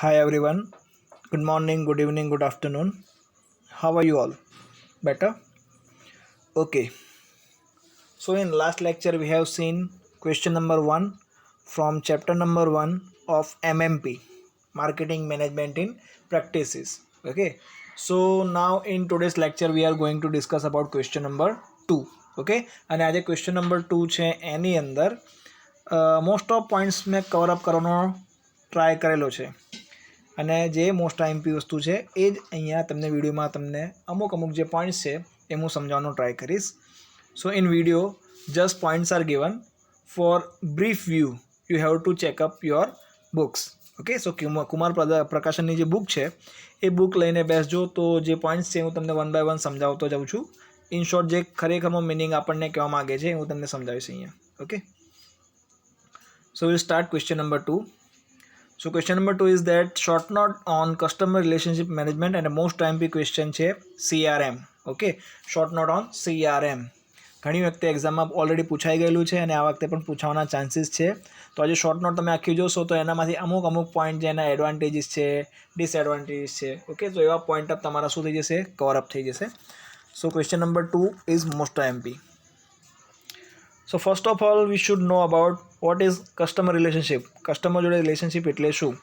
Hi everyone. Good morning, good evening, good afternoon. How are you all? Better? Okay. So in last lecture we have seen question number 1 from chapter number 1 of MMP, Marketing Management in Practices. Okay. So now in today's lecture we are going to discuss about question number 2. Okay. અને આજે question number 2 છે એની અંદર most of points મેં cover up કરવાનો try કરેલો છે અને જે મોસ્ટ આઈએમપી વસ્તુ છે એ જ અહીંયા તમને વિડીયોમાં તમને અમુક જે પોઈન્ટ્સ છે એ હું સમજાવવાનો ટ્રાય કરીશ. So in video just points are given for brief view you have to check up your books. Okay. So Kumar પ્રકાશનની જે બુક છે એ બુક લઈને બેસજો તો જે પોઈન્ટ્સ છે હું તમને વન બાય વન સમજાવતો જાઉં છું. ઇન શોર્ટ જે ખરેખરમાં મિનિંગ આપણને કહેવા માગે છે હું તમને સમજાવીશ અહીંયા. Okay. So we'll start question number 2. So question number 2 is that short note on customer relationship management and a most IMP question છે CRM. Okay. Short note on CRM ઘણી વખતે એક્ઝામમાં ઓલરેડી પૂછાઈ ગયેલું છે અને આ વખતે પણ પૂછવાના ચાન્સીસ છે. તો આજે શોર્ટ નોટ તમે આખી જોશો તો એનામાંથી અમુક પોઈન્ટ જે એના એડવાન્ટેજીસ છે, ડિસએડવાન્ટેજીસ છે. ઓકે. તો એવા પોઈન્ટ અપ તમારા શું થઈ જશે? કવર અપ થઈ જશે. So question number 2 is most IMP. So first of all we should know about what is customer relationship. Customer જોડે રિલેશનશિપ એટલે શું?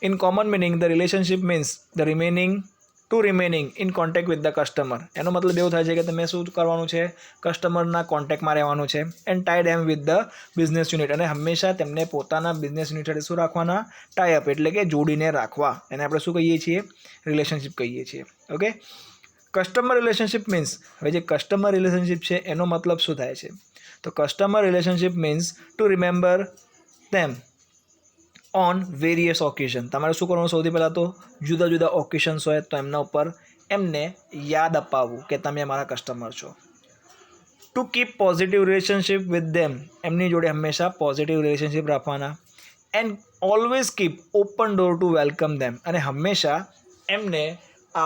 In common meaning the relationship means the remaining in contact with the customer. એનો મતલબ એવું થાય છે કે તમે શું કરવાનું છે? કસ્ટમરના કોન્ટેક્ટમાં રહેવાનું છે. And ટાઈડ am with the business unit અને હંમેશા તેમને પોતાના બિઝનેસ યુનિટ સાથે શું રાખવાના? ટાઈ અપ એટલે કે જોડીને રાખવા. એને આપણે શું કહીએ છીએ? રિલેશનશિપ કહીએ છીએ. ઓકે. કસ્ટમર રિલેશનશિપ મીન્સ હવે જે કસ્ટમર રિલેશનશિપ છે એનો મતલબ શું થાય છે? તો customer relationship means to remember them on various occasion. તમારે શું કરવાનું? સૌથી પહેલાં તો જુદા જુદા ઓકેશન્સ હોય તો એમના ઉપર એમને યાદ અપાવવું કે તમે અમારા કસ્ટમર છો. To keep positive relationship with them. એમની જોડે હંમેશા પોઝિટિવ રિલેશનશિપ રાખવાના. And always keep open door to welcome them અને હંમેશા એમને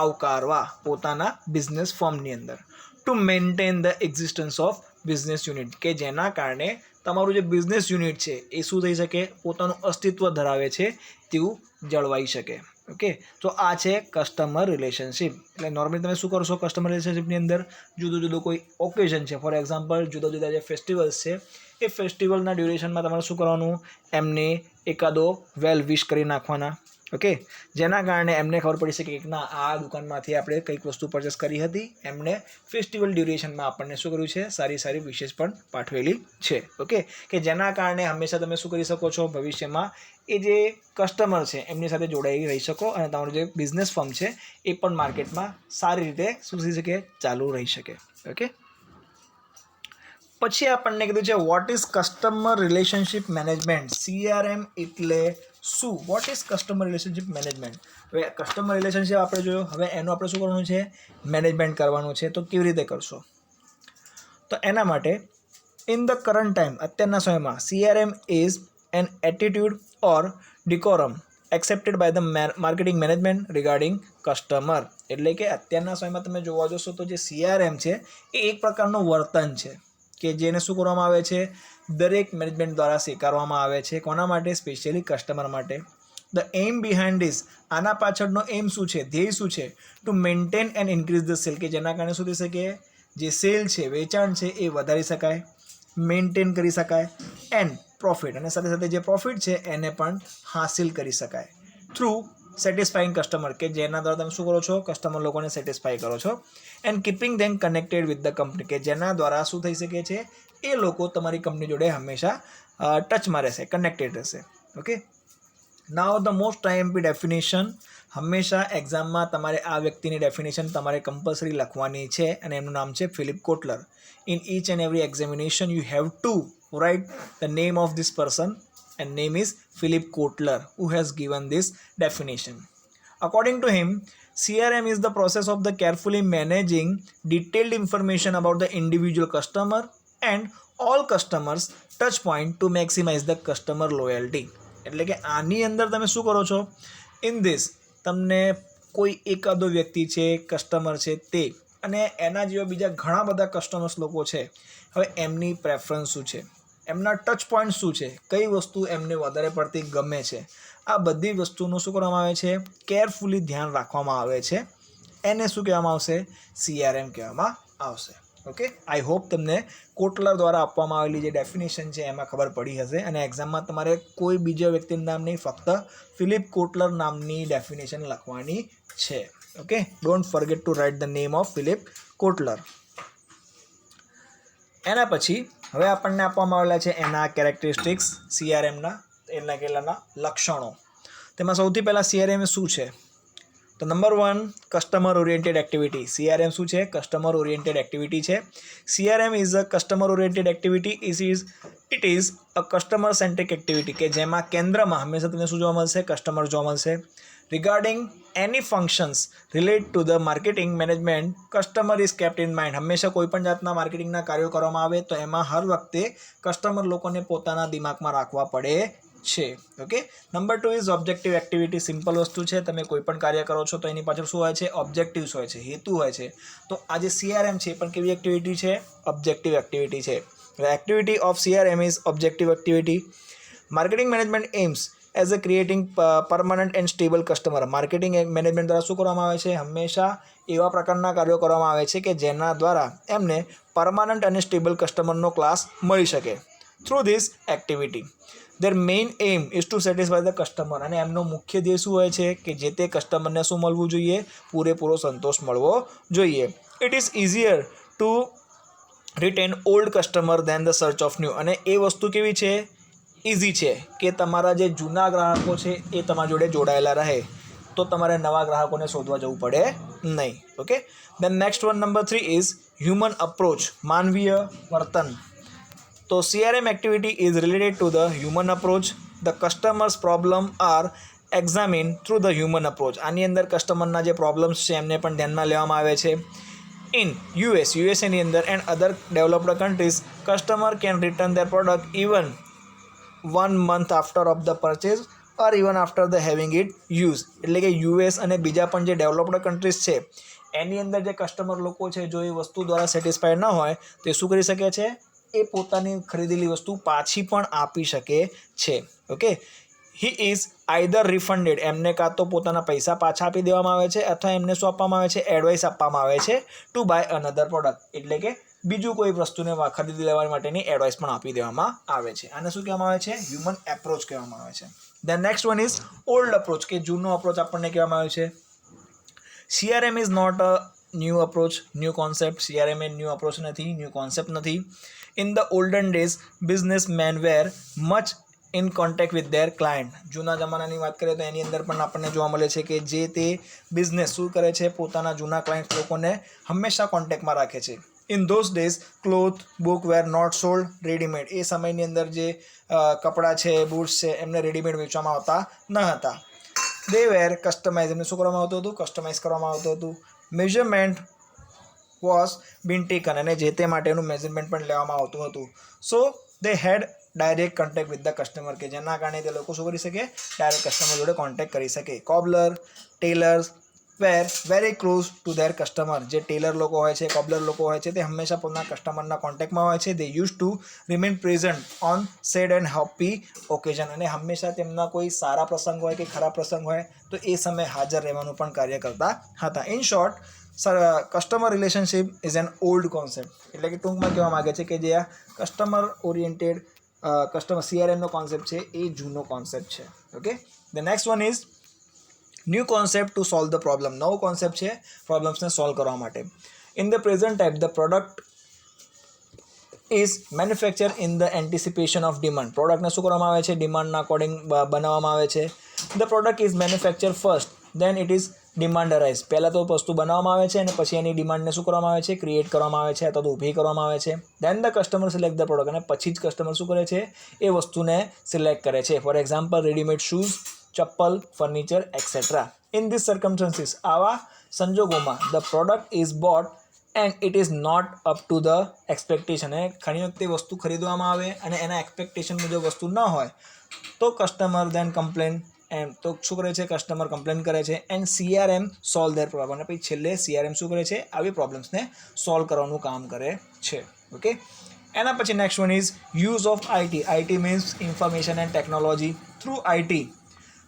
આવકારવા પોતાના બિઝનેસ ફર્મની અંદર. To maintain the existence of business unit કે જેના કારણે તમારું જે બિઝનેસ યુનિટ છે એ શું થઈ શકે? પોતાનું અસ્તિત્વ ધરાવે છે તેવું જળવાઈ શકે. ઓકે. તો આ છે કસ્ટમર રિલેશનશિપ. એટલે નોર્મલી તમે શું કરશો કસ્ટમર રિલેશનશિપની અંદર? જુદું કોઈ ઓકેઝન છે, ફોર એક્ઝામ્પલ જુદા જે ફેસ્ટિવલ્સ છે એ ફેસ્ટિવલના ડ્યુરેશનમાં તમારે શું કરવાનું? એમને એકાદો વેલ વિશ કરી નાખવાના. ઓકે. જેના કારણે એમને ખબર પડી શકે કે ના આ દુકાનમાંથી આપણે કંઈક વસ્તુ પરચેસ કરી હતી, એમને ફેસ્ટિવલ ડ્યુરેશનમાં આપણને શું કર્યું છે? સારી વિશેષ પણ પાઠવેલી છે. ઓકે. કે જેના કારણે હંમેશા તમે શું કરી શકો છો? ભવિષ્યમાં એ જે કસ્ટમર છે એમની સાથે જોડાઈ રહી શકો અને તમારું જે બિઝનેસ ફર્મ છે એ પણ માર્કેટમાં સારી રીતે શું થઈ શકે? ચાલુ રહી શકે. ઓકે. પછી આપણને કીધું છે what is customer relationship management. CRM એટલે શું? What is customer relationship management? હવે કસ્ટમર રિલેશનશિપ આપણે જોયો. હવે એનું આપણે શું કરવાનું છે? મેનેજમેન્ટ કરવાનું છે. તો કેવી રીતે કરશો? તો એના માટે ઇન ધ કરંટ ટાઈમ અત્યારના સમયમાં CRM is an attitude or decorum accepted by the marketing management regarding customer. એટલે કે અત્યારના સમયમાં તમે જોવા જશો તો જે CRM છે એ એક પ્રકારનું વર્તન છે કે જેને શું કરવામાં આવે છે? દરેક મેનેજમેન્ટ દ્વારા સ્વીકારવામાં આવે છે. કોના માટે? સ્પેશિયલી કસ્ટમર માટે. ધ એમ બિહાઇન્ડ ધીસ આના પાછળનો એમ શું છે? ધ્યેય શું છે? To maintain and increase the cell કે જેના કારણે શું થઈ શકે? જે સેલ છે, વેચાણ છે એ વધારી શકાય, મેન્ટેન કરી શકાય. એન્ડ પ્રોફિટ અને સાથે જે પ્રોફિટ છે એને પણ હાસિલ કરી શકાય થ્રુ સેટિસ્ફાઈંગ કસ્ટમર કે જેના દ્વારા તમે શું કરો છો? કસ્ટમર લોકોને સેટિસ્ફાઈ કરો છો. And keeping them connected with the company કે જેના દ્વારા શું થઈ શકે છે? એ લોકો તમારી કંપની જોડે હંમેશા ટચમાં રહેશે, કનેક્ટેડ રહેશે. Okay. Now the most IMP definition. હંમેશા એક્ઝામમાં તમારે આ વ્યક્તિની ડેફિનેશન તમારે કમ્પલસરી લખવાની છે અને એમનું નામ છે Philip Kotler. In each and every examination you have to write the name of this person and name is Philip Kotler who has given this definition. According to him, CRM is the process of the carefully managing detailed information about the individual customer and all customers touch point to maximize the customer loyalty. એટલે કે આની અંદર તમે શું કરો છો? In this તમને કોઈ એકાદો વ્યક્તિ છે, કસ્ટમર છે તે અને એના જેવા બીજા ઘણા બધા કસ્ટમર્સ લોકો છે. હવે એમની પ્રેફરન્સ શું છે? એમના ટચ પોઈન્ટ શું છે, કઈ વસ્તુ એમને વધારે પડતી ગમે છે, આ બધી વસ્તુનું શું કરવામાં આવે છે, કેરફુલી ધ્યાન રાખવામાં આવે છે. એને શું કહેવામાં આવશે, CRM કહેવામાં આવશે. ઓકે, આઈ હોપ તમને કોટલર દ્વારા આપવામાં આવેલી જે ડેફિનેશન છે એમાં ખબર પડી હશે. અને એક્ઝામમાં તમારે કોઈ બીજા વ્યક્તિનું નામ નહીં, ફક્ત ફિલિપ કોટલર નામની ડેફિનેશન લખવાની છે. Okay, don't forget two write the name of Philip Kotler. એના પછી હવે આપણને આપવામાં આવેલા છે એના કેરેક્ટરિસ્ટિક્સ, CRMના એના કેટલાના લક્ષણો. તેમાં સૌથી પહેલાં CRM શું છે, તો number 1 customer oriented activity. CRM શું છે, કસ્ટમર ઓરિએન્ટેડ એક્ટિવિટી છે. CRM is a customer oriented activity. It is a customer centric activity, કે જેમાં કેન્દ્રમાં હંમેશા તમને શું જોવા મળશે, કસ્ટમર જોવા મળશે. Regarding any functions relate to the marketing management, customer is kept in mind. હંમેશા કોઈ પણ જાતના માર્કેટિંગના કાર્યો કરવામાં આવે તો એમાં હર વખતે કસ્ટમર લોકોને પોતાના દિમાગમાં રાખવા પડે છે. Okay, number 2 is objective activity. Simple વસ્તુ છે, તમે કોઈ પણ કાર્ય કરો છો તો એની પાછળ શું હોય છે, ઓબ્જેક્ટિવ્સ હોય છે, હેતુ હોય છે. તો આ જે CRM છે એ પણ કેવી એક્ટિવિટી છે, ઓબ્જેક્ટિવ એક્ટિવિટી છે. The activity of CRM is objective activity. Marketing management aims as a creating permanent and stable customer. Marketing management દ્વારા શું કરવામાં આવે છે, હંમેશા એવા પ્રકારના કાર્યો કરવામાં આવે છે કે જેના દ્વારા એમને પરમાનન્ટ અને સ્ટેબલ કસ્ટમરનો ક્લાસ મળી શકે. Through this activity their main aim is to satisfy the customer. અને એમનો મુખ્ય ધ્યેય શું હોય છે કે જે તે કસ્ટમરને શું મળવું જોઈએ, પૂરેપૂરો સંતોષ મળવો જોઈએ. It is easier to retain old customer than the search of new. અને એ વસ્તુ કેવી છે, ઇઝી છે કે તમારા જે જૂના ગ્રાહકો છે એ તમારા જોડે જોડાયેલા રહે, તો તમારે નવા ગ્રાહકોને શોધવા જવું પડે નહીં. Okay, then next one number 3 is human approach, માનવીય વર્તન. તો CRM activity is related to the human approach. The customers problem are examine through the human approach. આની અંદર કસ્ટમરના જે પ્રોબ્લેમ્સ છે એમને પણ ધ્યાનમાં લેવામાં આવે છે. ઇન યુએસએની અંદર and other developed countries, customer can return there product even 1 month after of the purchase or even after the having it use. એટલે કે US અને બીજા પણ જે ડેવલપ્ડ કન્ટ્રીઝ છે એની અંદર જે કસ્ટમર લોકો છે, જો એ વસ્તુ દ્વારા સેટિસ્ફાઈડ ન હોય તો એ શું કરી શકે છે, એ પોતાની ખરીદેલી વસ્તુ પાછી પણ આપી શકે છે. Okay, he is either refunded. એમને કાં તો પોતાના પૈસા પાછા આપી દેવામાં આવે છે અથવા એમને શું આપવામાં આવે છે, એડવાઇસ આપવામાં આવે છે ટુ બાય અનધર પ્રોડક્ટ. એટલે કે બીજું કોઈ વસ્તુને ખરીદી લેવા માટેની એડવાઇસ પણ આપી દેવામાં આવે છે. આને શું કહેવામાં આવે છે, હ્યુમન એપ્રોચ કહેવામાં આવે છે. Then next one is old approach, કે જૂનો અપ્રોચ આપણને કહેવામાં આવે છે. CRM is not a new approach, new concept. CRM એ ન્યૂ અપ્રોચ નથી, ન્યૂ કોન્સેપ્ટ નથી. In the olden days businessmen were much in contact with their client. જૂના જમાનાની વાત કરીએ તો એની અંદર પણ આપણને જોવા મળે છે કે જે તે બિઝનેસ શું કરે છે, પોતાના જૂના ક્લાયન્ટ લોકોને હંમેશા કોન્ટેક્ટમાં રાખે છે. In those days cloth book were not sold readymade. એ સમયની અંદર જે કપડાં છે, બૂટ્સ છે, એમને રેડીમેડ વેચવામાં આવતા ન હતા. They were customize. એમને શું કરવામાં આવતું હતું, કસ્ટમાઇઝ કરવામાં આવતું હતું. Measurement was been taken. અને જે તે માટેનું મેઝરમેન્ટ પણ લેવામાં આવતું હતું. So they had direct contact with the customer, કે જેના કારણે તે લોકો શું કરી શકે, ડાયરેક્ટ કસ્ટમર જોડે કોન્ટેક્ટ કરી શકે. Cobbler, tailors were very close to their customer. જે ટેલર લોકો હોય છે, કોબલર લોકો હોય છે, તે હંમેશા પોતાના કસ્ટમરના કોન્ટેક્ટમાં હોય છે. They use to remain present on sad and happy occasion. અને હંમેશા તેમના કોઈ સારા પ્રસંગ હોય કે ખરાબ પ્રસંગ હોય તો એ સમયે હાજર રહેવાનું પણ કાર્ય કરતા હતા. In short, customer relationship is an old concept. એટલે કે ટૂંકમાં કહેવા માગે છે કે જે આ કસ્ટમર ઓરિએન્ટેડ CRM નો કોન્સેપ્ટ છે એ જૂનો કોન્સેપ્ટ છે. Okay, the next one is new concept to solve the problem. નવો કોન્સેપ્ટ છે પ્રોબ્લેમ્સને સોલ્વ કરવા માટે. In the present type the product is manufacture in the anticipation of demand. પ્રોડક્ટને શું કરવામાં આવે છે, ડિમાન્ડના અકોર્ડિંગ બનાવવામાં આવે છે. The product is manufacture first, then it is demand arise. પહેલાં તો વસ્તુ બનાવવામાં આવે છે અને પછી એની ડિમાન્ડને શું કરવામાં આવે છે, ક્રિએટ કરવામાં આવે છે અથવા તો ઊભી કરવામાં આવે છે. Then the customer select the product. અને પછી જ કસ્ટમર શું કરે છે, એ વસ્તુને સિલેક્ટ કરે છે. For example, readymade shoes, chappal, furniture etcetera. In this circumstances, આવા સંજોગોમાં the product is bought and it is not up to the expectation. અને ઘણી વખતે વસ્તુ ખરીદવામાં આવે અને એના એક્સપેક્ટેશન મુજબ વસ્તુ ન હોય તો કસ્ટમર દેન કમ્પ્લેન. એમ તો શું કરે છે, કસ્ટમર કમ્પ્લેન કરે છે. And CRM solve there problem. અને પછી છેલ્લે CRM શું કરે છે, આવી પ્રોબ્લેમ્સને સોલ્વ કરવાનું કામ કરે છે. ઓકે, એના પછી next one is use of IT. IT means information and technology. Through IT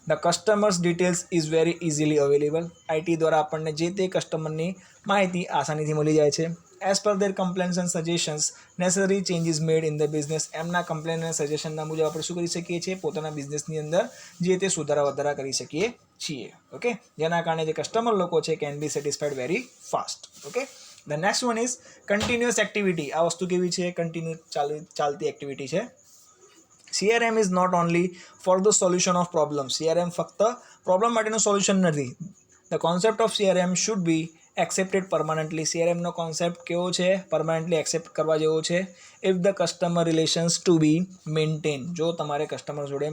the customers details is very easily available. IT દ્વારા આપણને જે તે કસ્ટમરની માહિતી આસાનીથી મળી જાય છે. As per there complains and suggestions necessary changes made in the business. એમના કમ્પ્લેન અને સજેશનના મુજબ આપણે શું કરી શકીએ છીએ, પોતાના બિઝનેસની અંદર જે તે સુધારા વધારા કરી શકીએ છીએ. ઓકે, જેના કારણે જે કસ્ટમર લોકો છે can be satisfied very fast. Okay, the next one is continuous activity. આ વસ્તુ કેવી છે, કન્ટિન્યુ ચાલતી એક્ટિવિટી છે. CRM is not only for the solution of problems. CRM ફક્ત પ્રોબ્લેમ માટેનું સોલ્યુશન નથી. The concept of CRM should be accepted permanently. CRM નો કોન્સેપ્ટ કેવો છે, પરમાનન્ટલી એક્સેપ્ટ કરવા જેવો છે. If the customer relations to be maintained. જો તમારે કસ્ટમર જોડે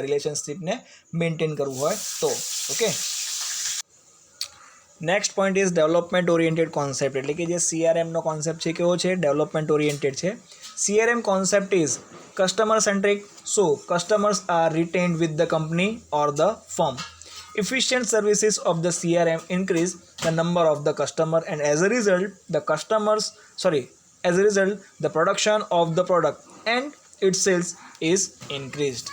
રિલેશનશિપને મેન્ટેન કરવું હોય તો. Okay, next point is development oriented concept. એટલે કે જે CRM નો કોન્સેપ્ટ છે કેવો છે, ડેવલપમેન્ટ ઓરિએન્ટેડ છે. CRM concept is customer centric, so customers are retained with the company or the firm. Efficient services of the CRM increase the number of the customer, and as a result the production of the product and its sales is increased.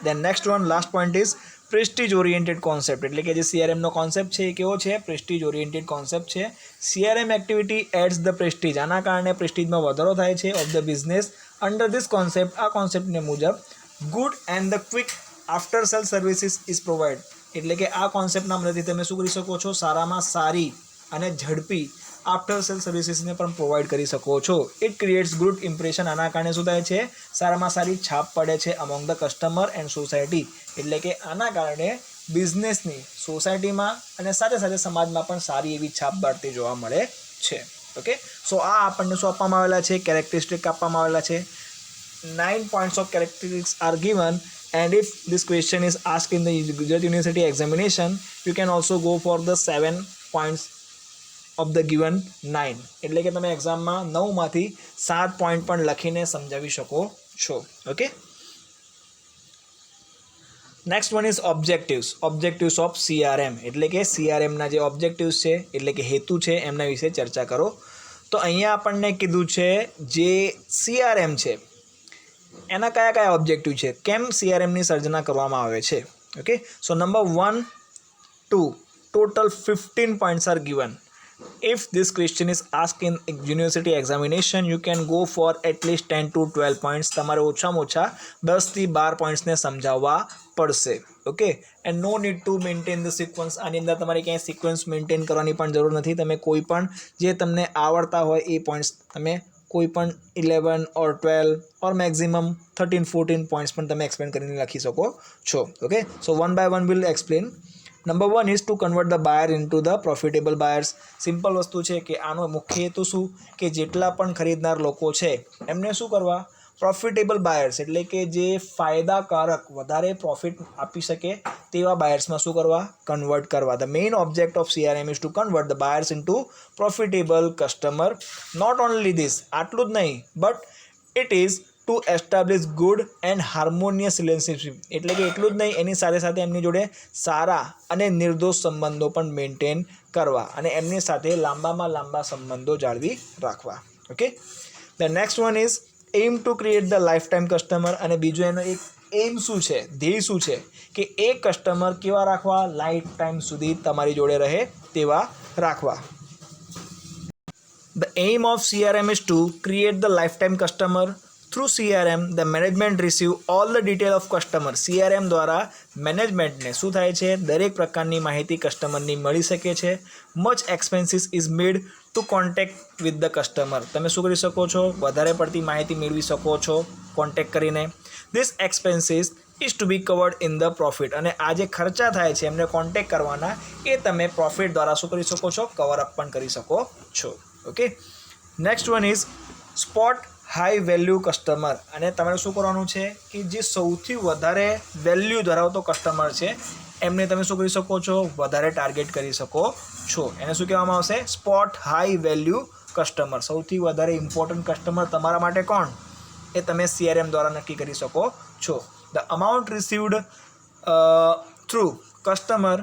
Then next one, last point is Prestige oriented concept. એટલે કે જે CRM નો concept છે એ કેવો છે, prestige oriented concept છે. CRM activity adds the prestige. આના કારણે પ્રેસ્ટીજમાં વધારો થાય છે of the business. Under this concept, આ કોન્સેપ્ટને મુજબ good and the quick after sale services is provide. એટલે કે આ કોન્સેપ્ટના મદદથી તમે શું કરી શકો છો, સારામાં સારી અને ઝડપી આફ્ટર સેલ સર્વિસીસને પણ પ્રોવાઈડ કરી શકો છો. It creates good impression. આના કારણે શું થાય છે, સારામાં સારી છાપ પડે છે among the customer and society. એટલે કે આના કારણે બિઝનેસની સોસાયટીમાં અને સાથે સાથે સમાજમાં પણ સારી એવી છાપ બાળતી જોવા મળે છે. ઓકે, સો આ આપણને શું આપવામાં આવેલા છે, કેરેક્ટરિસ્ટિક આપવામાં આવેલા છે. 9 points of characteristics are given, and if this question is asked in the Gujarat University examination, you can also go for the 7 points of the given 9. એટલે કે તમે એક્ઝામમાં 9માંથી 7 પોઈન્ટ પણ લખીને સમજાવી શકો છો. Okay, next one is objectives of CRM. એટલે કે CRMના જે ઓબ્જેક્ટિવ્સ છે એટલે કે હેતુ છે એમના વિશે ચર્ચા કરો. તો અહીંયા આપણને કીધું છે જે CRM છે એના કયા કયા ઓબ્જેક્ટિવ છે, કેમ CRMની સર્જના કરવામાં આવે છે. Okay, so number 1 2 total 15 points are given. If this question is asked in university examination, you can go for at least 10 to 12 points. તમારે ઓછામાં ઓછા 10 થી 12 પોઈન્ટ્સને સમજાવવા પડશે. Okay, and no need to maintain the sequence. આની અંદર તમારે ક્યાંય સિક્વન્સ મેન્ટેન કરવાની પણ જરૂર નથી. તમે કોઈ પણ જે તમને આવડતા હોય એ પોઈન્ટ્સ તમે કોઈ પણ 11 or 12 or maximum 13-14 પોઈન્ટ્સ પણ તમે એક્સપ્લેન કરીને લખી શકો છો. Okay, so one by one will explain. Number 1 is to convert the buyer into the profitable buyers. Simple વસ્તુ છે કે આનો મુખ્ય હેતુ શું, કે જેટલા પણ ખરીદનાર લોકો છે એમને શું કરવા, પ્રોફિટેબલ બાયર્સ એટલે કે જે ફાયદાકારક વધારે પ્રોફિટ આપી શકે તેવા બાયર્સમાં શું કરવા, કન્વર્ટ કરવા. The main object of CRM is to convert the buyers into profitable customer. Not only this, આટલું જ નહીં, but it is to establish good and harmonious relationship. એટલે કે એટલું જ નહીં, એની સાથે સાથે એમની જોડે સારા અને નિર્દોષ સંબંધો પણ મેન્ટેન કરવા અને એમની સાથે લાંબામાં લાંબા સંબંધો જાળવી રાખવા. Okay, the next one is aim to create the life time customer. અને બીજું એનો એક એમ શું છે, ધ્યેય શું છે, કે એ કસ્ટમર કેવા રાખવા, લાઈફ ટાઈમ સુધી તમારી જોડે રહે તેવા રાખવા. The aim of CRM is to create the lifetime customer. Through CRM, the management receive all the detail of customer. CRM દ્વારા મેનેજમેન્ટને શું થાય છે, દરેક પ્રકારની માહિતી કસ્ટમરની મળી શકે છે. Much expenses is made to contact with the customer. તમે શું કરી શકો છો, વધારે પડતી માહિતી મેળવી શકો છો કોન્ટેક્ટ કરીને. This expenses is to be covered in the profit. અને આ જે ખર્ચા થાય છે એમને કોન્ટેક્ટ કરવાના એ તમે પ્રોફિટ દ્વારા શું કરી શકો છો, કવર અપ પણ કરી શકો છો. Okay, next one is spot high value customer. અને તમારે શું કરવાનું છે કે જે સૌથી વધારે વેલ્યુ ધરાવતો કસ્ટમર છે એમને તમે શું કરી શકો છો, વધારે ટાર્ગેટ કરી શકો છો. એને શું કહેવામાં આવશે, સ્પોટ હાઈ વેલ્યુ કસ્ટમર. સૌથી વધારે ઇમ્પોર્ટન્ટ કસ્ટમર તમારા માટે કોણ, એ તમે CRM દ્વારા નક્કી કરી શકો છો. The amount received through customer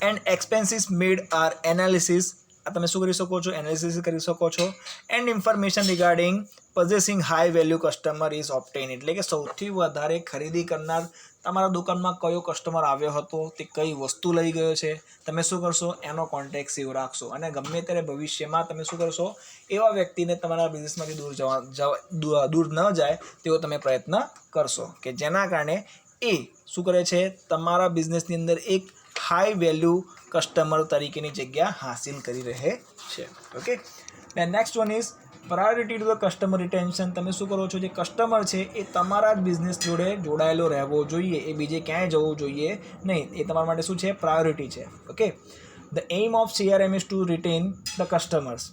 and expenses made are analysis. આ તમે શું કરી શકો છો, એનાલિસિસ કરી શકો છો. And information regarding possessing high value customer is obtained એટલે કે સૌથી વધારે ખરીદી કરનાર તમારા દુકાનમાં કયો કસ્ટમર આવ્યો હતો, તે કઈ વસ્તુ લઈ ગયો છે, તમે શું કરશો એનો કોન્ટેક્ટ સેવ રાખશો અને ગમે ત્યારે ભવિષ્યમાં તમે શું કરશો એવા વ્યક્તિને તમારા બિઝનેસમાંથી દૂર ન જાય તેવો તમે પ્રયત્ન કરશો કે જેના કારણે એ શું કરે છે તમારા બિઝનેસની અંદર એક હાઈ વેલ્યુ કસ્ટમર તરીકેની જગ્યા હાસિલ કરી રહે છે. Okay, next one is priority to the customer retention. તમે શું કરો છો, જે કસ્ટમર છે એ તમારા જ બિઝનેસ જોડે જોડાયેલો રહેવો જોઈએ, એ બીજે ક્યાંય જવું જોઈએ નહીં, એ તમારા માટે શું છે પ્રાયોરિટી છે. Okay, the aim of CRM is to retain the customers.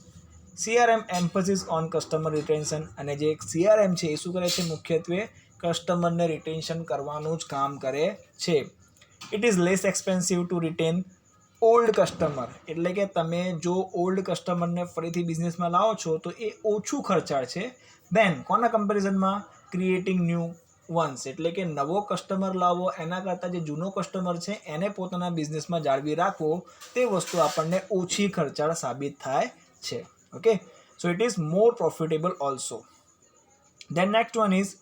CRM emphasis on customer retention. અને જે CRM છે એ શું કરે છે, મુખ્યત્વે કસ્ટમરને રિટેન્શન કરવાનું જ કામ કરે છે. It is less expensive to retain old customer. એટલે કે તમે જો ઓલ્ડ કસ્ટમરને ફરીથી બિઝનેસમાં લાવો છો તો એ ઓછું ખર્ચાળ છે દેન કોના કમ્પેરિઝનમાં ક્રિએટિંગ ન્યૂ વન્સ. એટલે કે નવો કસ્ટમર લાવો એના કરતાં જે જૂનો કસ્ટમર છે એને પોતાના બિઝનેસમાં જાળવી રાખવો તે વસ્તુ આપણને ઓછી ખર્ચાળ સાબિત થાય છે. Okay, so it is more profitable also. Then next one is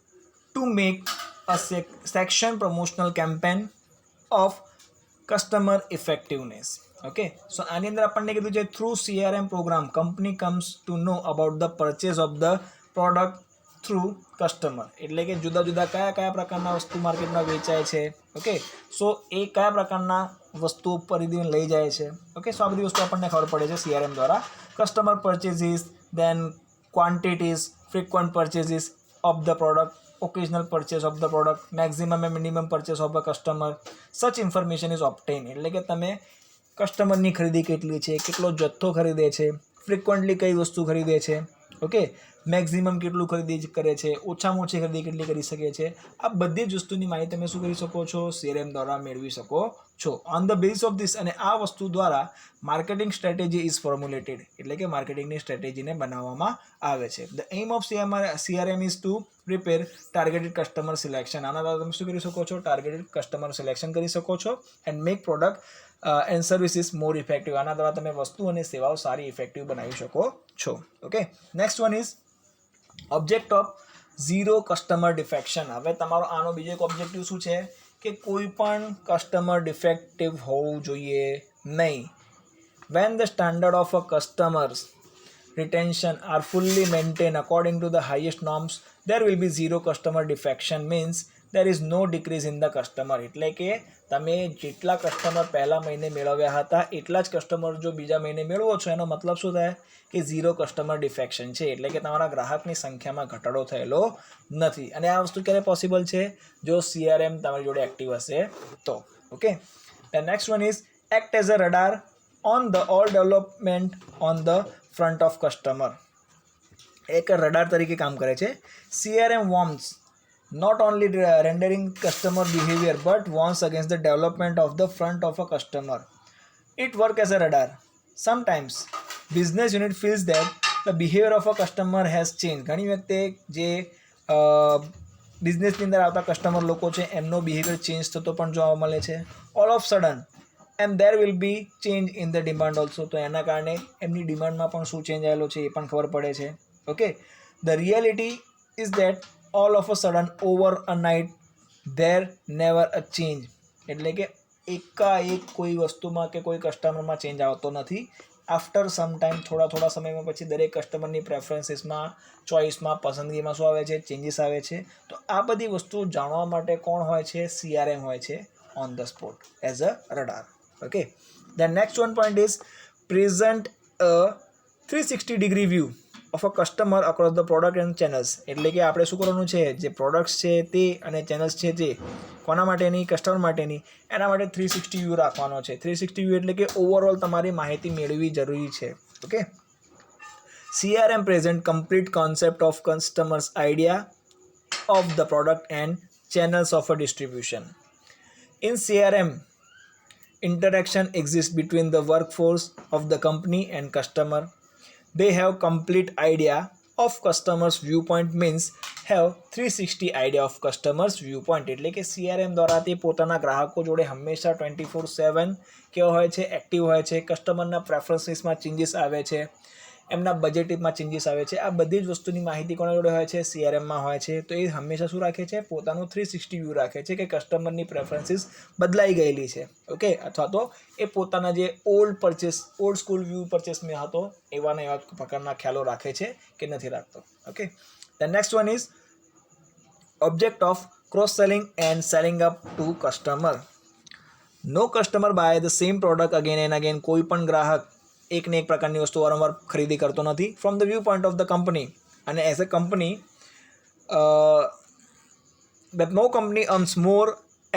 to make a section promotional campaign of customer effectiveness. Okay, so આની અંદર આપણને કીધું છે through CRM programme company comes to know about the purchase of the product through customer. એટલે કે જુદા જુદા કયા પ્રકારના વસ્તુ માર્કેટમાં વેચાય છે. ઓકે, સો એ કયા પ્રકારના વસ્તુઓ ખરીદીને લઈ જાય છે. ઓકે, સો આ બધી વસ્તુ આપણને ખબર પડે છે CRM દ્વારા. Customer purchases, then quantities, frequent purchases of the product, occasional purchase of the product, maximum and minimum purchase of a customer. Such information is obtained. એટલે કે તમે કસ્ટમરની ખરીદી કેટલી છે, કેટલો જથ્થો ખરીદે છે, ફ્રિકવન્ટલી કઈ વસ્તુ ખરીદે છે, ઓકે, મેક્સિમમ કેટલું ખરીદી કરે છે, ઓછામાં ઓછી ખરીદી કેટલી કરી શકે છે, આ બધી જ વસ્તુની માહિતી તમે શું કરી શકો છો CRM દ્વારા મેળવી શકો છો. On the base of this અને આ વસ્તુ દ્વારા માર્કેટિંગ સ્ટ્રેટેજી ઇઝ ફોર્મ્યુલેટેડ. એટલે કે માર્કેટિંગની સ્ટ્રેટેજીને બનાવવામાં આવે છે. The aim of CRM is to prepare targeted customer selection. આના દ્વારા તમે શું કરી શકો છો, ટાર્ગેટેડ કસ્ટમર સિલેક્શન કરી શકો છો and make product and services more effective. આના દ્વારા તમે વસ્તુ અને સેવાઓ સારી ઇફેક્ટિવ બનાવી શકો છો. Okay, next one is object of zero customer defection. હવે તમારો આનો બીજો એક ઓબ્જેક્ટિવ શું છે કે કોઈ પણ કસ્ટમર ડિફેક્ટિવ હોવું જોઈએ નહીં. When the standard of a customers retention are fully maintained according to the highest norms, there will be zero customer defection. Means there is no decrease in the customer. એટલે કે તમે જેટલા customer પહેલા મહિને મેળવ્યા હતા એટલા જ કસ્ટમર જો બીજા મહિને મેળવો છો એનો મતલબ શું થાય કે ઝીરો કસ્ટમર ડિફેક્શન છે. એટલે કે તમારા ગ્રાહકની સંખ્યામાં ઘટાડો થયેલો નથી. અને આ વસ્તુ ક્યારે પોસિબલ છે, જો CRM તમારી જોડે એક્ટિવ હશે તો. Okay, the next one is act as a radar on the all development on the front of customer. એક રડાર તરીકે કામ કરે છે. CRM warns not only rendering customer behavior but warns against the development of the front of a customer. It works as a radar. Sometimes business unit feels that the behavior of a customer has changed. ઘણી વખતે જે બિઝનેસની અંદર આવતા customer લોકો છે એમનો behaviour change થતો પણ જોવા મળે છે. All of sudden and there will be change in the demand also. તો એના કારણે એમની ડિમાન્ડમાં પણ શું ચેન્જ આવેલો છે એ પણ ખબર પડે છે. Okay, the reality is that all of a sudden over a night there never a change. એટલે કે એકાએક કોઈ વસ્તુમાં કે કોઈ કસ્ટમરમાં ચેન્જ આવતો નથી. આફ્ટર સમ ટાઈમ થોડા સમયમાં પછી દરેક કસ્ટમરની પ્રેફરન્સીસમાં, ચોઇસમાં, પસંદગીમાં શું આવે છે, ચેન્જીસ આવે છે. તો આ બધી વસ્તુઓ જાણવા માટે કોણ હોય છે, CRM હોય છે on the spot as a radar. Okay, the next one point is present a 360-degree view of a customer across the product and channels. એટલે કે આપણે શું કરવાનું છે, જે પ્રોડક્ટ્સ છે તે અને ચેનલ્સ છે તે કોના માટેની, કસ્ટમર માટેની, એના માટે 360 વ્યૂ રાખવાનો છે. 360 વ્યૂ એટલે કે ઓવરઓલ તમારી માહિતી મેળવવી જરૂરી છે. Okay, CRM present complete concept of customers idea of the product and channels of a distribution. In CRM, interaction exists between the workforce of the company and customer. They have complete idea of customers viewpoint, means have 360 idea of customers viewpoint. એટલે કે CRM દ્વારા તે પોતાના ગ્રાહકો જોડે હંમેશા 24/7 કેવો હોય છે, એક્ટિવ હોય છે. કસ્ટમરના પ્રેફરન્સીસમાં ચેન્જીસ આવે છે એમના બજેટમાં ચેન્જીસ આવે છે, આ બધી જ વસ્તુની માહિતી કોના જોડે હોય છે? CRMમાં હોય છે. તો એ હંમેશા શું રાખે છે? પોતાનું 360 વ્યૂ રાખે છે કે કસ્ટમરની પ્રેફરન્સીસ બદલાઈ ગયેલી છે, ઓકે, અથવા તો એ પોતાના જે ઓલ્ડ સ્કૂલ વ્યૂ પરચેસમાં હતો એવાના એવા પ્રકારના ખ્યાલો રાખે છે કે નથી રાખતો, okay. The next one is object of cross selling and selling up to customer. No customer buy the same product again and again. કોઈ પણ ગ્રાહક એક ને એક પ્રકારની વસ્તુ વારંવાર ખરીદી કરતો નથી from the view point of the company. અને as a company that no company earns more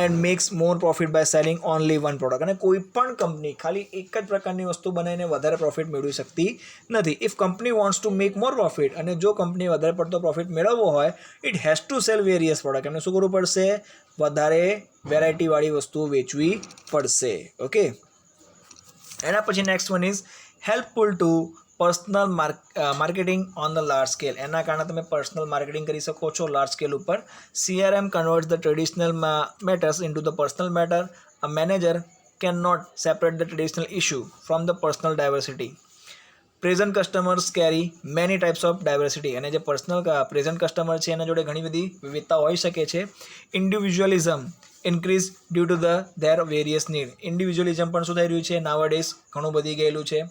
and makes more profit by selling only one product. અને કોઈ પણ કંપની ખાલી એક જ પ્રકારની વસ્તુ બનાવીને વધારે પ્રોફિટ મેળવી શકતી નથી. If company wants to make more profit, અને જો કંપની વધારે પડતો પ્રોફિટ મેળવવો હોય, it has to sell various product. એમને શું કરવું પડશે? વધારે વેરાયટીવાળી વસ્તુઓ વેચવી પડશે, ઓકે. એના પછી next one is helpful to personal marketing on the large scale. એના કારણે તમે પર્સનલ માર્કેટિંગ કરી શકો છો લાર્જ સ્કેલ ઉપર. CRM converts the traditional matters into the personal matter. A manager can not separate the traditional issue from the personal diversity. Present customers carry many types of diversity. અને જે present customer છે એના જોડે ઘણી બધી વિવિધતા હોઈ શકે છે. Individualism increase due to their various need. Individualism પણ શું થઈ રહ્યું છે? નાવડેઝ ઘણું વધી ગયેલું છે.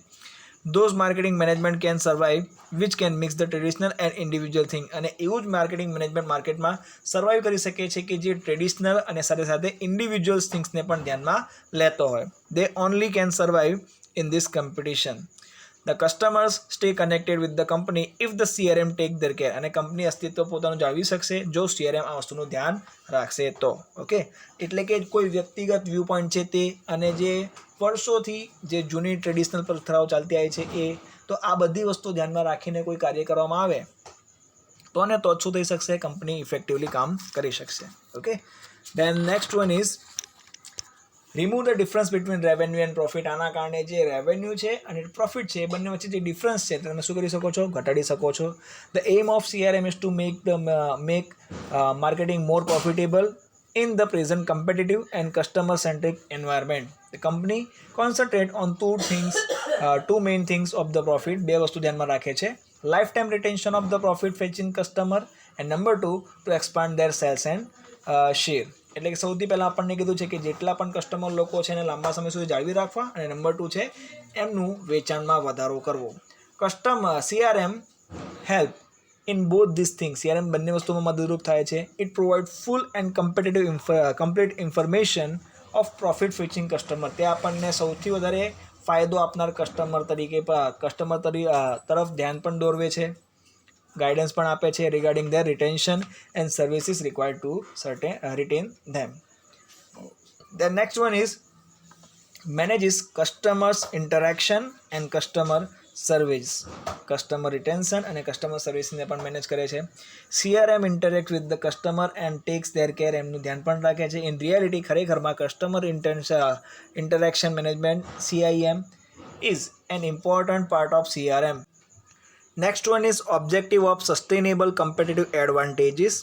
Those marketing management can survive which can mix the traditional and individual thing. અને એવું જ માર્કેટિંગ મેનેજમેન્ટ માર્કેટમાં સર્વાઈવ કરી શકે છે કે જે ટ્રેડિશનલ અને સાથે સાથે ઇન્ડિવિજ્યુઅલ થિંગ્સને પણ ધ્યાનમાં લેતો હોય. They only can survive in this competition. The customers stay connected with the company if the CRM take their care. અને કંપની અસ્તિત્વ પોતાનું જાળવી શકશે જો CRM આ વસ્તુનું ધ્યાન રાખશે તો, ઓકે. એટલે કે કોઈ વ્યક્તિગત વ્યૂ પોઈન્ટ છે તે, અને જે વર્ષોથી જે જૂની ટ્રેડિશનલ પ્રથાઓ ચાલતી આવી છે એ, તો આ બધી વસ્તુ ધ્યાનમાં રાખીને કોઈ કાર્ય કરવામાં આવે તો ને તો જ શું થઈ શકશે? કંપની ઇફેક્ટિવલી કામ કરી શકશે, okay. Than next one is remove the difference between revenue and profit. આના કારણે જે રેવન્યુ છે અને પ્રોફિટ છે એ બંને વચ્ચે જે ડિફરન્સ છે તમે શું કરી શકો છો? ઘટાડી શકો છો. The aim of CRM is to make marketing more profitable in the present competitive and customer centric environment. The company concentrate on two main things of the profit. બે વસ્તુ ધ્યાનમાં રાખે છે. Lifetime retention of the profit fetching customer, and number 2 to expand their sales and share. એટલે કે સૌથી પહેલાં આપણને કીધું છે કે જેટલા પણ કસ્ટમર લોકો છે એને લાંબા સમય સુધી જાળવી રાખવા, અને નંબર 2 છે એમનું વેચાણમાં વધારો કરવો. CRM help in both these things. CRM બંને વસ્તુમાં મદદરૂપ થાય છે. It provide full and complete information of profit fetching customer. તે આપણને સૌથી વધારે ફાયદો આપનાર કસ્ટમર તરફ ધ્યાન પણ દોરવે છે, ગાઈડન્સ પણ આપે છે regarding there retention and services required to retain them. The next one is manages customers interaction and customer service. Customer retention અને કસ્ટમર સર્વિસને પણ મેનેજ કરે છે. CRM interact with the customer and takes their care. એમનું ધ્યાન પણ રાખે છે. ઇન રિયાલિટી ખરેખરમાં customer interaction management CIM is an important part of CRM. Next one is objective of sustainable competitive advantages.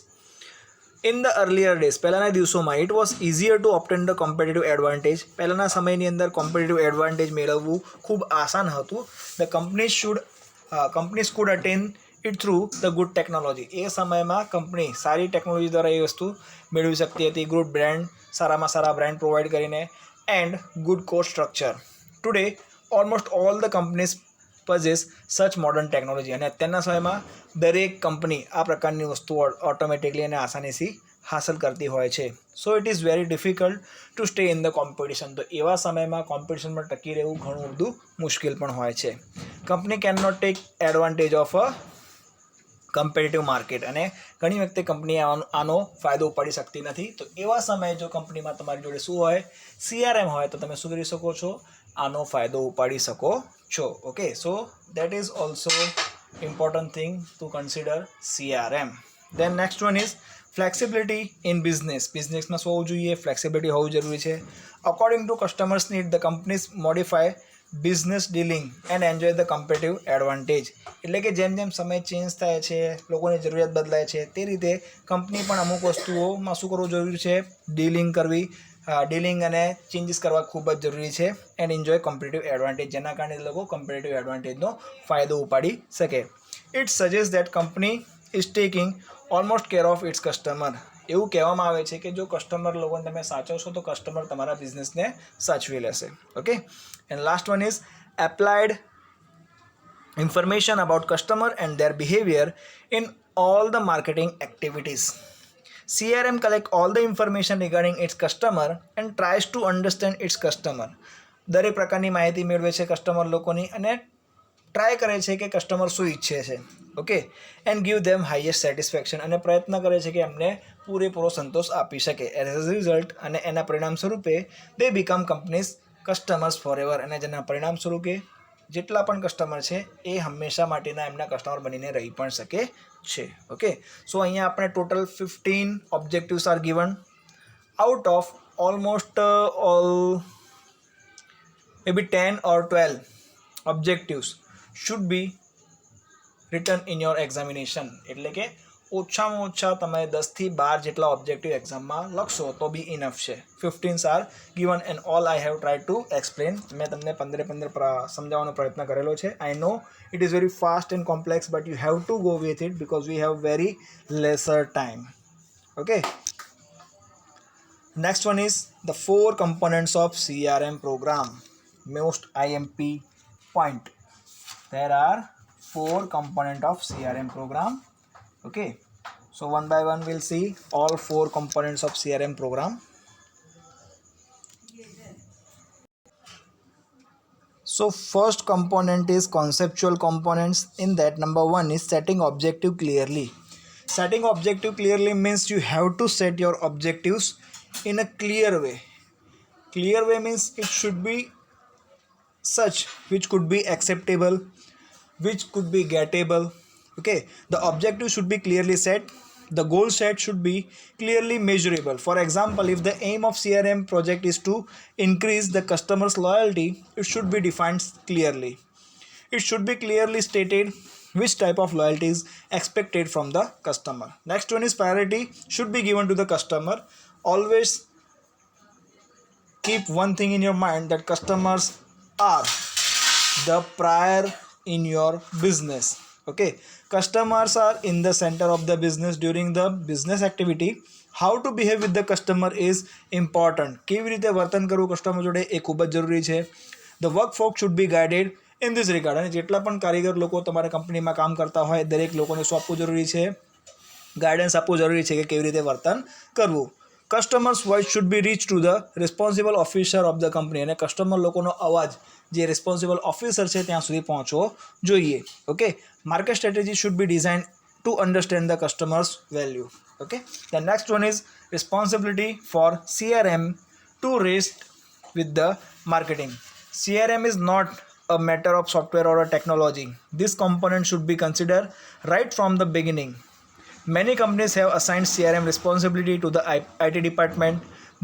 In the earlier days, પહેલાંના દિવસોમાં it was easier to obtain the competitive advantage. પહેલાંના સમયની અંદર competitive advantage મેળવવું ખૂબ આસાન હતું. The companies could attain it through the good technology. એ સમયમાં કંપની સારી ટેકનોલોજી દ્વારા એ વસ્તુ મેળવી શકતી હતી. ગુડ બ્રાન્ડ, સારામાં સારા બ્રાન્ડ પ્રોવાઈડ કરીને, and good cost structure. Today almost all the companies possess such modern technology. અને અત્યારના સમયમાં દરેક કંપની આ પ્રકારની વસ્તુઓ ઓટોમેટિકલી અને આસાનીથી હાંસલ કરતી હોય છે. સો it is very difficult to stay in the competition. તો એવા સમયમાં કોમ્પિટિશનમાં ટકી રહેવું ઘણું બધું મુશ્કેલ પણ હોય છે. Company can not take advantage of a competitive market. અને ઘણી વખતે કંપની આનો ફાયદો ઉપાડી શકતી નથી. તો એવા સમયે જો કંપનીમાં તમારી જોડે શું હોય? CRM હોય તો તમે શું કરી શકો છો? આનો ફાયદો ઉપાડી શકો છો, okay. So that is also important thing to consider CRM. Then next one is flexibility in business. બિઝનેસમાં શું હોવું જોઈએ? ફ્લેક્સિબિલિટી હોવું જરૂરી છે. According to customers need the companies modify business dealing and enjoy the competitive advantage. એટલે કે જેમ જેમ સમય ચેન્જ થાય છે, લોકોની જરૂરિયાત બદલાય છે, તે રીતે કંપની પણ અમુક વસ્તુઓમાં શું કરવું જરૂરી છે? ડીલિંગ કરવી, ડીલિંગ અને ચેન્જીસ કરવા ખૂબ જ જરૂરી છે એન્ડ એન્જોય કોમ્પિટિટિવ એડવાન્ટેજ, જેના કારણે લોકો કોમ્પિટિટિવ એડવાન્ટેજનો ફાયદો ઉપાડી શકે. It suggest that company is taking almost care of its customer. એવું કહેવામાં આવે છે કે જો કસ્ટમર લોકોને તમે સાચવશો તો કસ્ટમર તમારા બિઝનેસને સાચવી લેશે. Okay, and last one is applied information about customer and their behavior in all the marketing activities. CRM collect all the information regarding its customer and tries to understand its customer. દરેક પ્રકારની માહિતી મેળવે છે customer લોકોની અને try કરે છે કે કસ્ટમર શું ઈચ્છે છે. Okay, and give them highest satisfaction, અને પ્રયત્ન કરે છે કે એમને પૂરેપૂરો સંતોષ આપી શકે. એઝ અ રિઝલ્ટ અને એના પરિણામ સ્વરૂપે they become companies customers for ever, અને જેના પરિણામ સ્વરૂપે જેટલા પણ કસ્ટમર છે એ હંમેશા માટેના એમના કસ્ટમર બનીને રહી પણ શકે છે. ઓકે, સો અહીંયા આપણે total 15 objectives R given. Out of almost all maybe 10 or 12 objectives should be written in your examination. એટલે કે ઓછામાં ઓછા તમે 10 થી 12 જેટલા ઓબ્જેક્ટિવ એક્ઝામમાં લખશો તો બી ઇનફ છે. 15 are given and all I have try to explain. મેં તમને 15 સમજાવવાનો પ્રયત્ન કરેલો છે. I know it is very fast and complex, but you have to go with it because we have very lesser time. Okay, next one is the 4 components of CRM program. Most IMP point. There are 4 components of CRM program. Okay, so one by one we'll see all 4 components of CRM program. So first component is conceptual components. In that, number 1 is setting objective clearly. Setting objective clearly means you have to set your objectives in a clear way. Clear way means it should be such which could be acceptable, which could be gettable. Okay, the objective should be clearly set. The goal set should be clearly measurable. For example, if the aim of CRM project is to increase the customer's loyalty, it should be defined clearly. It should be clearly stated which type of loyalty is expected from the customer. Next one is priority should be given to the customer. Always keep one thing in your mind, that customers are the prior in your business. Okay, customers are in the center of the business during the business activity. How to behave with the customer is important. કેવી રીતે વર્તન કરવું customer જોડે એ ખૂબ જ જરૂરી છે. The workforce should be guided in this regard. અને જેટલા પણ કારીગર લોકો તમારા કંપનીમાં કામ કરતા હોય દરેક લોકોને સોંપવું જરૂરી છે, ગાઈડન્સ આપવું જરૂરી છે કે કેવી રીતે વર્તન કરવું. Customers voice should be rich to the responsible officer of the company, અને કસ્ટમર લોકોનો અવાજ જે રિસ્પોન્સિબલ ઓફિસર છે ત્યાં સુધી પહોંચવો જોઈએ. Okay, market strategy should be design to understand the customers value. Okay, the next one is responsibility for CRM to rest with the marketing. CRM is not a matter of software or a technology. This component should be considered right from the beginning. Many companies have assigned CRM responsibility to the IT department.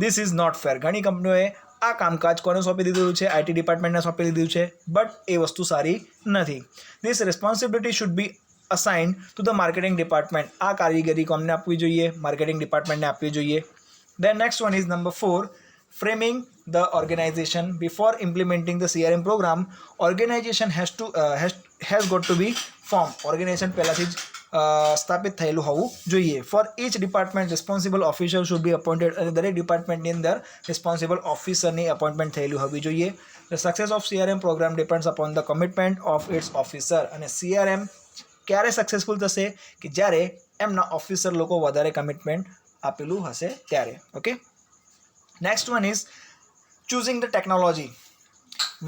This is not fair. ઘણી કંપનીઓએ આ કામકાજ કોને સોંપી દીધું છે? IT ડિપાર્ટમેન્ટને સોંપી દીધું છે, બટ એ વસ્તુ સારી નથી. This responsibility should be assigned to the marketing department. આ કારીગરી કોમને આપવી જોઈએ? માર્કેટિંગ ડિપાર્ટમેન્ટને આપવી જોઈએ. Then next one is number 4, framing the organization. Before implementing the CRM program, organization has got to be formed. Organization પહેલાથી જ સ્થાપિત થયેલું હોવું જોઈએ. For each department responsible officer should be appointed, અને દરેક ડિપાર્ટમેન્ટની અંદર રિસ્પોન્સિબલ ઓફિસરની અપોઇન્ટમેન્ટ થયેલી હોવી જોઈએ. The success of CRM program depends upon the commitment of its officer. અને CRM ક્યારે સક્સેસફુલ થશે? કે જ્યારે એમના ઓફિસર લોકો વધારે કમિટમેન્ટ આપેલું હશે ત્યારે. Okay, next one is choosing the technology.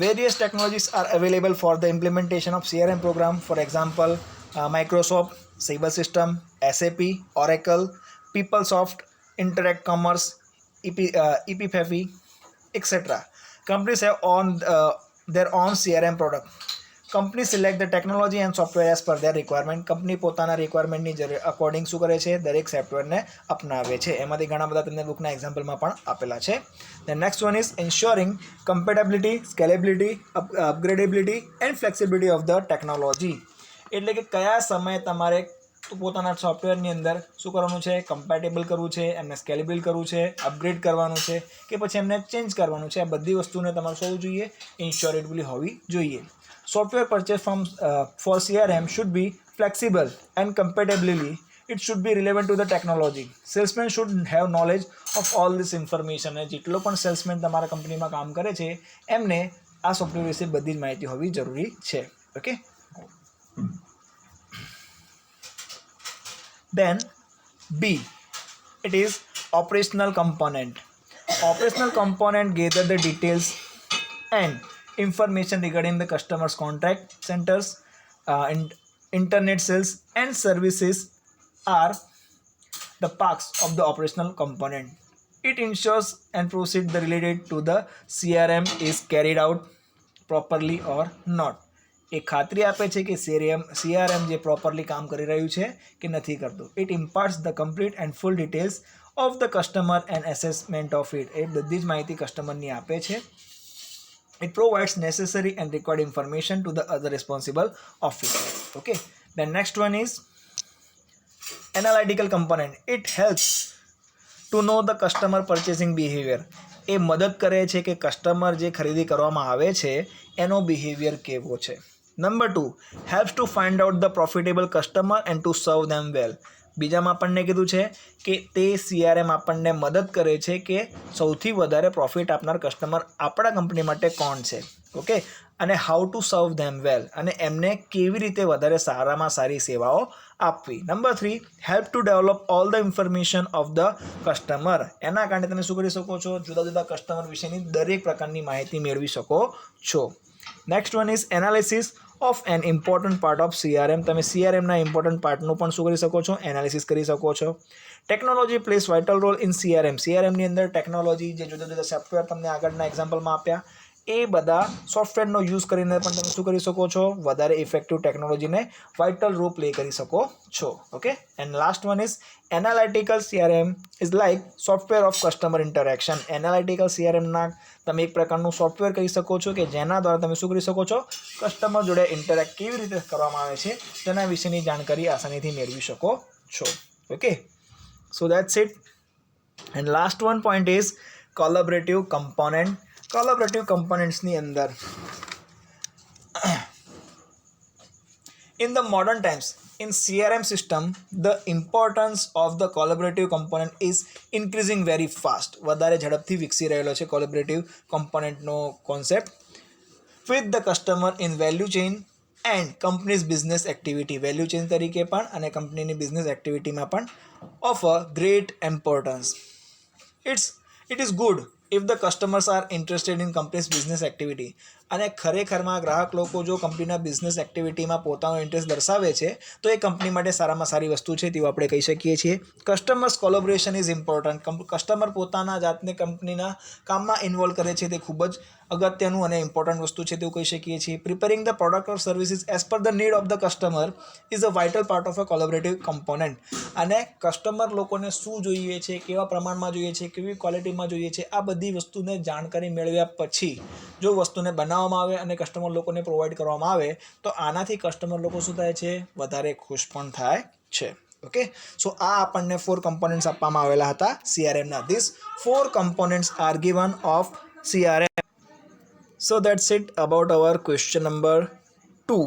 Various technologies are available for the implementation of CRM program. For example, Microsoft, Sabre System, SAP, Oracle, PeopleSoft, Interact Commerce, EPFE, etc. Companies have their own CRM product. Companies select the technology and software as per their requirement. Company પોતાના રિક્વાયરમેન્ટની according શું કરે છે? દરેક સોફ્ટવેરને અપનાવે છે. એમાંથી ઘણા બધા તમને બુકના એક્ઝામ્પલમાં પણ આપેલા છે. The next one is ensuring compatibility, scalability, upgradability and flexibility of the technology. એટલે કે કયા સમયે તમારે તો પોતાના સોફ્ટવેરની અંદર શું કરવાનું છે, કમ્પેટેબલ કરવું છે, એમને સ્કેલેબલ કરવું છે, અપગ્રેડ કરવાનું છે કે પછી એમને ચેન્જ કરવાનું છે. આ બધી વસ્તુને તમારે શું હોવું જોઈએ, ઇન્શ્યોરેબલી હોવી જોઈએ. Software purchase for CRM should be flexible and compatibly it should be relevant to the technology. Salesman should have knowledge of all this information. અને જેટલો પણ સેલ્સમેન તમારા કંપનીમાં કામ કરે છે એમને આ સોફ્ટવેર વિશે બધી જ માહિતી હોવી જરૂરી છે. Okay, then B, it is operational component. Operational component gather the details and information regarding the customer's contact centers, internet sales and services are the parts of the operational component. It ensures and proceeds the related to the CRM is carried out properly or not. એ ખાતરી આપે છે કે CRM જે properly કામ કરી રહ્યું છે કે નથી કરતું. It imparts the complete and full details of the customer and assessment of it. એ બધી જ માહિતી કસ્ટમરની આપે છે. It provides necessary and required information to the other responsible officer. Okay, the next one is analytical component. It helps to know the customer purchasing behavior. એ મદદ કરે છે કે કસ્ટમર જે ખરીદી કરવામાં આવે છે એનો બિહેવિયર કેવો છે. Number 2, helps to find out the profitable customer and to serve them well. બીજામાં આપણને કીધું છે કે તે CRM આપણને મદદ કરે છે કે સૌથી વધારે પ્રોફિટ આપનાર કસ્ટમર આપણા કંપની માટે કોણ છે. ઓકે, અને હાઉ ટુ સર્વ ધેમ વેલ, અને એમને કેવી રીતે વધારે સારામાં સારી સેવાઓ આપવી. Number 3, help to develop all the information of the customer. એના કારણે તમે શું કરી શકો છો, જુદા જુદા કસ્ટમર વિશેની દરેક પ્રકારની માહિતી મેળવી શકો છો. Next one is analysis of N important part of CRM. તમે CRMના ઇમ્પોર્ટન્ટ પાર્ટનું પણ શું કરી શકો છો, એનાલિસિસ કરી શકો છો. Technology plays vital role in CRM. CRMની અંદર ટેકનોલોજી, જે જુદા જુદા સોફ્ટવેર તમને આગળના એક્ઝામ્પલમાં આપ્યા, એ બધા સોફ્ટવેરનો યુઝ કરીને પણ તમે શું કરી શકો છો, વધારે ઇફેક્ટિવ ટેકનોલોજીને વાઇટલ રોલ પ્લે કરી શકો છો. Okay, and last one is analytical CRM is like software of customer interaction. Analytical CRMના તમે એક પ્રકારનું સોફ્ટવેર કહી શકો છો કે જેના દ્વારા તમે શું કરી શકો છો, કસ્ટમર જોડે ઇન્ટરેક્ટ કેવી રીતે કરવામાં આવે છે તેના વિશેની જાણકારી આસાનીથી મેળવી શકો છો. Okay, so that's it. And last one point is collaborative component. Collaborative કમ્પોનન્ટ્સની અંદર in the modern times in CRM system the importance of the collaborative component is increasing very fast. વધારે ઝડપથી વિકસી રહેલો છે કોલેબરેટિવ કમ્પોનન્ટનો concept with the customer in value chain and company's business activity. Value chain તરીકે પણ અને કંપનીની બિઝનેસ એક્ટિવિટીમાં પણ of a great importance. It is good if the customers are interested in company's business activity. અને ખરેખરમાં ગ્રાહક લોકો જો કંપનીના બિઝનેસ એક્ટિવિટીમાં પોતાનો ઇન્ટરેસ્ટ દર્શાવે છે તો એ કંપની માટે સારામાં સારી વસ્તુ છે તેવું આપણે કહી શકીએ છીએ. Customers collaboration is important. Customer પોતાના જાતને કંપનીના કામમાં ઇન્વોલ્વ કરે છે તે ખૂબ જ અગત્યનું અને ઇમ્પોર્ટન્ટ વસ્તુ છે તેવું કહી શકીએ છીએ. Preparing the product or services as per the need of the customer is a vital part of a collaborative component. અને કસ્ટમર લોકોને શું જોઈએ છે, કેવા પ્રમાણમાં જોઈએ છે, કેવી ક્વોલિટીમાં જોઈએ છે, આ બધી વસ્તુને જાણકારી મેળવ્યા પછી જો વસ્તુને બનાવવામાં આવે અને કસ્ટમર લોકોને પ્રોવાઈડ કરવામાં આવે તો આનાથી કસ્ટમર લોકો શું થાય છે, વધારે ખુશ પણ થાય છે. ઓકે, સો આ આપણને 4 કમ્પોનન્ટ્સ આપવામાં આવેલા હતા CRMના. These 4 components are given of CRM. So that's it about our question number 2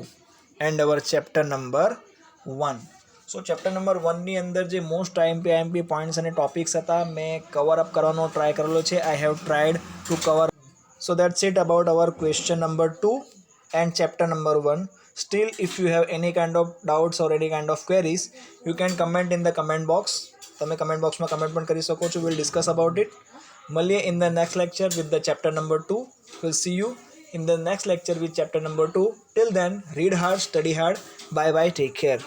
and our chapter number 1. So chapter number 1 ની અંદર જે મોસ્ટ IMP પોઈન્ટ્સ અને ટોપિક્સ હતા મેં કવર અપ કરવાનો ટ્રાય કરેલો છે. I have tried to cover. So that's it about our question number 2 and chapter number 1. Still, if you have any kind of doubts or any kind of queries, you can comment in the comment box. તમે comment બોક્સમાં comment પણ કરી શકો છો. We'll discuss about it. મળીએ in the next lecture with the chapter number 2. We'll see you in the next lecture with chapter number 2. Till then, read hard, study hard. Bye bye, take care.